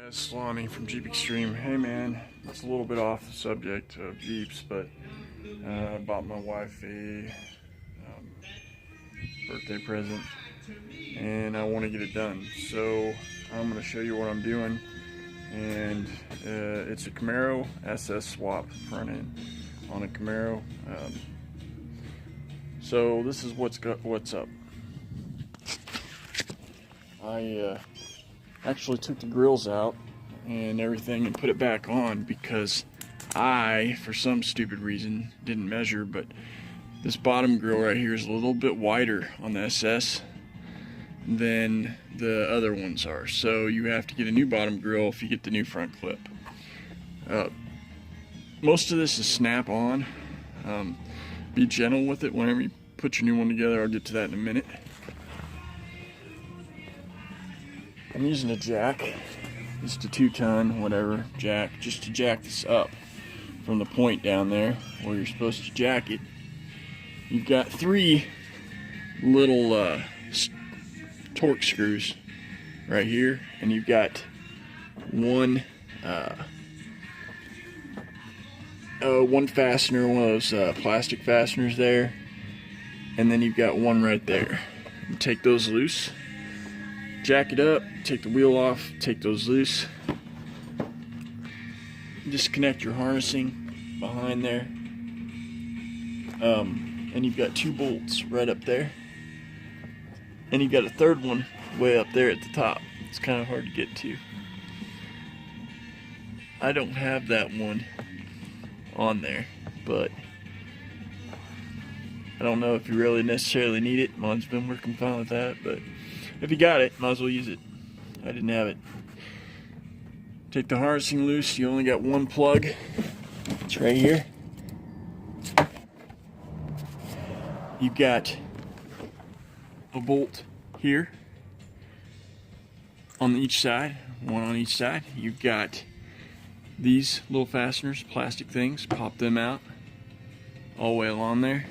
It's Lonnie from Jeep Extreme. Hey man, it's a little bit off the subject of Jeeps, but I bought my wife a birthday present and I want to get it done. So I'm going to show you what I'm doing, and it's a Camaro SS swap front end on a Camaro. So this is what's up. I actually took the grills out and everything and put it back on because I, for some stupid reason, didn't measure, but this bottom grill right here is a little bit wider on the SS than the other ones are. So you have to get a new bottom grill if you get the new front clip. Most of this is snap on. Be gentle with it whenever you put your new one together. I'll get to that in a minute. I'm using a jack, just a 2-ton, whatever, jack, just to jack this up from the point down there where you're supposed to jack it. You've got 3 little torque screws right here, and you've got one fastener, one of those plastic fasteners there, and then you've got one right there. You take those loose, jack it up, take the wheel off, take those loose, disconnect your harnessing behind there, and you've got 2 bolts right up there, and you've got a third one way up there at the top. It's kind of hard to get to. I don't have that one on there, but I don't know if you really necessarily need it. Mine's been working fine with that, but if you got it, might as well use it. I didn't have it. Take the harnessing loose. You only got one plug. It's right here. You've got a bolt here on each side, one on each side. You've got these little fasteners, plastic things. Pop them out all the way along there.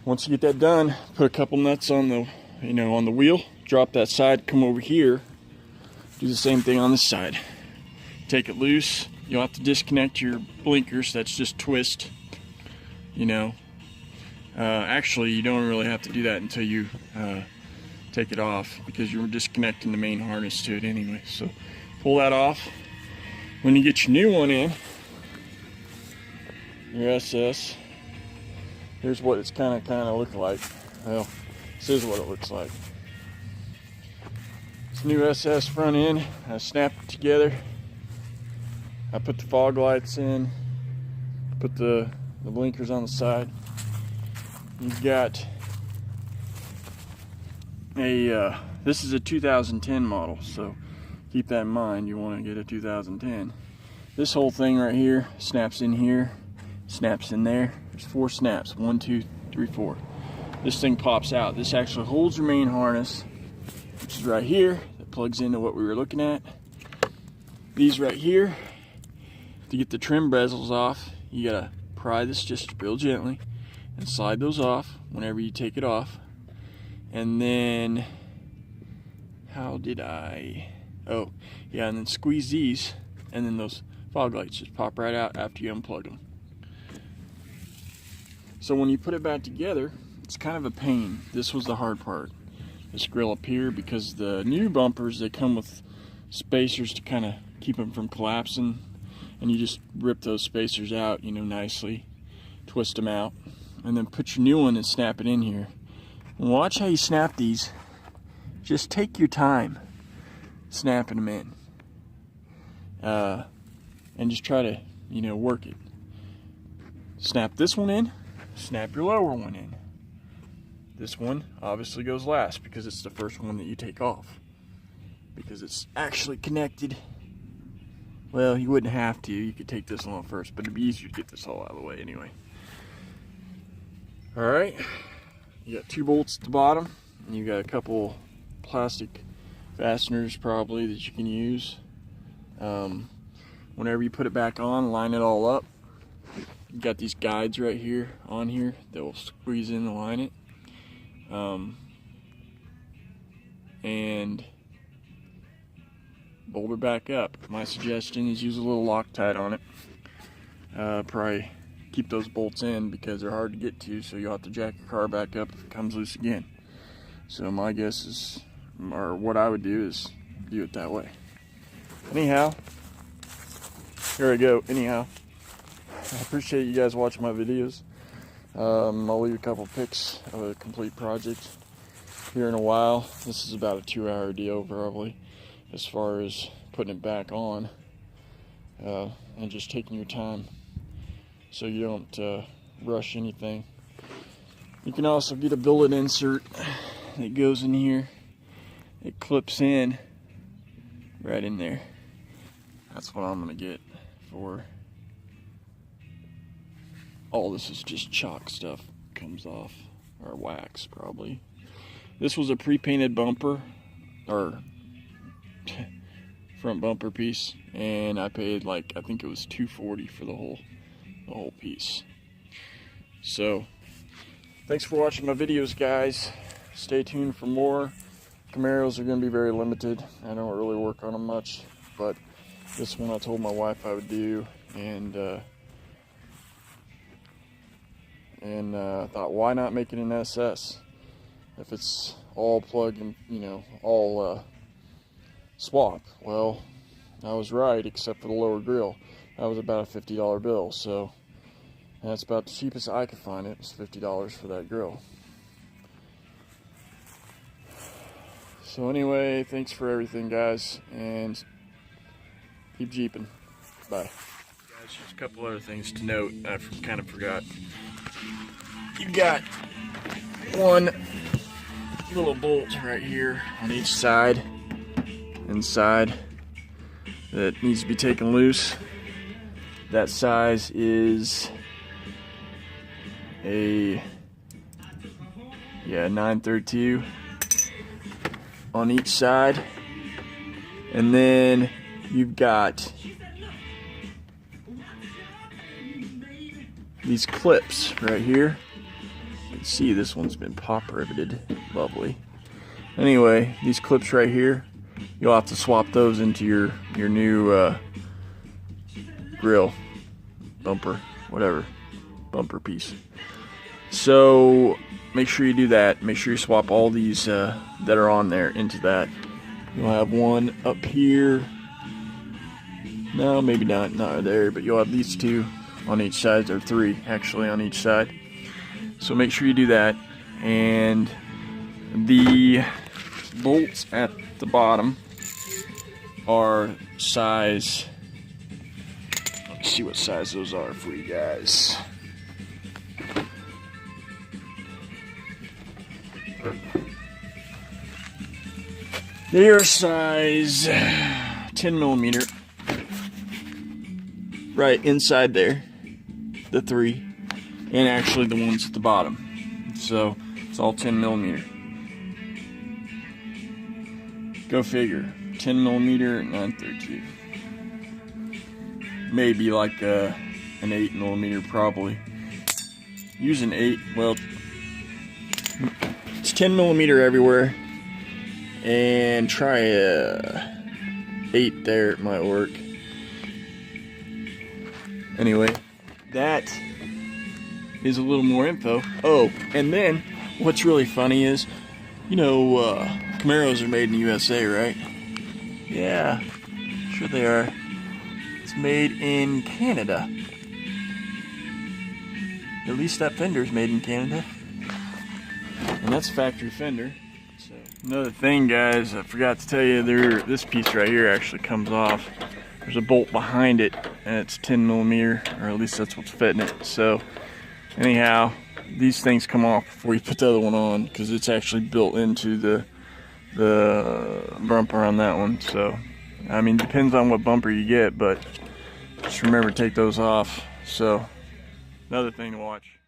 Once you get that done, put a couple nuts on the, on the wheel. Drop that side, come over here, do the same thing on this side. Take it loose. You'll have to disconnect your blinkers. That's just twist. Actually, you don't really have to do that until you take it off, because you're disconnecting the main harness to it anyway. So pull that off. When you get your new one in, your SS, here's what it's kind of look like. Well, this is what it looks like. This new SS front end, I snapped it together. I put the fog lights in, put the blinkers on the side. You've got a, this is a 2010 model, so keep that in mind. You want to get a 2010. This whole thing right here snaps in here, snaps in there. There's 4 snaps, 1, 2, 3, 4. This thing pops out. This actually holds your main harness, which is right here. That plugs into what we were looking at. These right here, to get the trim bezels off, you gotta pry this just real gently and slide those off whenever you take it off. And then, oh yeah, and then squeeze these, and then those fog lights just pop right out after you unplug them. So when you put it back together, it's kind of a pain. This was the hard part. This grill up here, because the new bumpers, they come with spacers to kind of keep them from collapsing, and you just rip those spacers out, nicely, twist them out, and then put your new one and snap it in here. And watch how you snap these. Just take your time snapping them in, and just try to, work it. Snap this one in, snap your lower one in. This one obviously goes last because it's the first one that you take off, because it's actually connected. Well, you wouldn't have to. You could take this one off first, but it'd be easier to get this all out of the way anyway. Alright, you got 2 bolts at the bottom, and you got a couple plastic fasteners probably that you can use. Whenever you put it back on, line it all up. You've got these guides right here on here that will squeeze in and line it. and bolt her back up. My suggestion is use a little Loctite on it. Probably keep those bolts in because they're hard to get to, so you'll have to jack your car back up if it comes loose again. So my guess is, or what I would do is do it that way. Anyhow, here I go. Anyhow, I appreciate you guys watching my videos. I'll leave a couple pics of a complete project here in a while. This is about a 2-hour deal probably, as far as putting it back on, and just taking your time so you don't rush anything. You can also get a billet insert that goes in here. It clips in right in there. That's what I'm gonna get for. All this is just chalk stuff, comes off, or wax probably. This was a pre-painted bumper, or front bumper piece, and I paid like, I think it was $240 for the whole piece. So thanks for watching my videos, guys. Stay tuned for more. Camaros are going to be very limited. I don't really work on them much, but this one I told my wife I would do, and I thought, why not make it an SS? If it's all plug and, all swap. Well, I was right, except for the lower grill. That was about a $50 bill, so that's about the cheapest I could find. It was $50 for that grill. So anyway, thanks for everything, guys, and keep jeeping. Bye. Guys, just a couple other things to note. I kind of forgot. You've got one little bolt right here on each side, inside, that needs to be taken loose. That size is a 932 on each side, and then you've got these clips right here. You can see this one's been pop riveted. Lovely. Anyway, these clips right here, you'll have to swap those into your new grill, bumper, whatever, bumper piece. So make sure you do that. Make sure you swap all these that are on there into that. You'll have one up here. No, maybe not there, but you'll have these two on each side, or three actually on each side. So make sure you do that. And the bolts at the bottom are size, let's see what size those are for you guys. They are size 10 millimeter, right inside there, the three, and actually the ones at the bottom. So it's all 10 millimeter. Go figure. 10 millimeter 932. Maybe like an 8 millimeter probably. Use an 8. Well, it's 10 millimeter everywhere. And try a 8 there, it might work. Anyway, that is a little more info. Oh, and then what's really funny is, Camaros are made in the USA, right? Yeah, sure they are. It's made in Canada. At least that fender's made in Canada. And that's factory fender. So another thing, guys, I forgot to tell you, this piece right here actually comes off. There's a bolt behind it, and it's 10 millimeter, or at least that's what's fitting it. So anyhow, these things come off before you put the other one on, because it's actually built into the bumper on that one. So I mean, depends on what bumper you get, but just remember to take those off. So another thing to watch.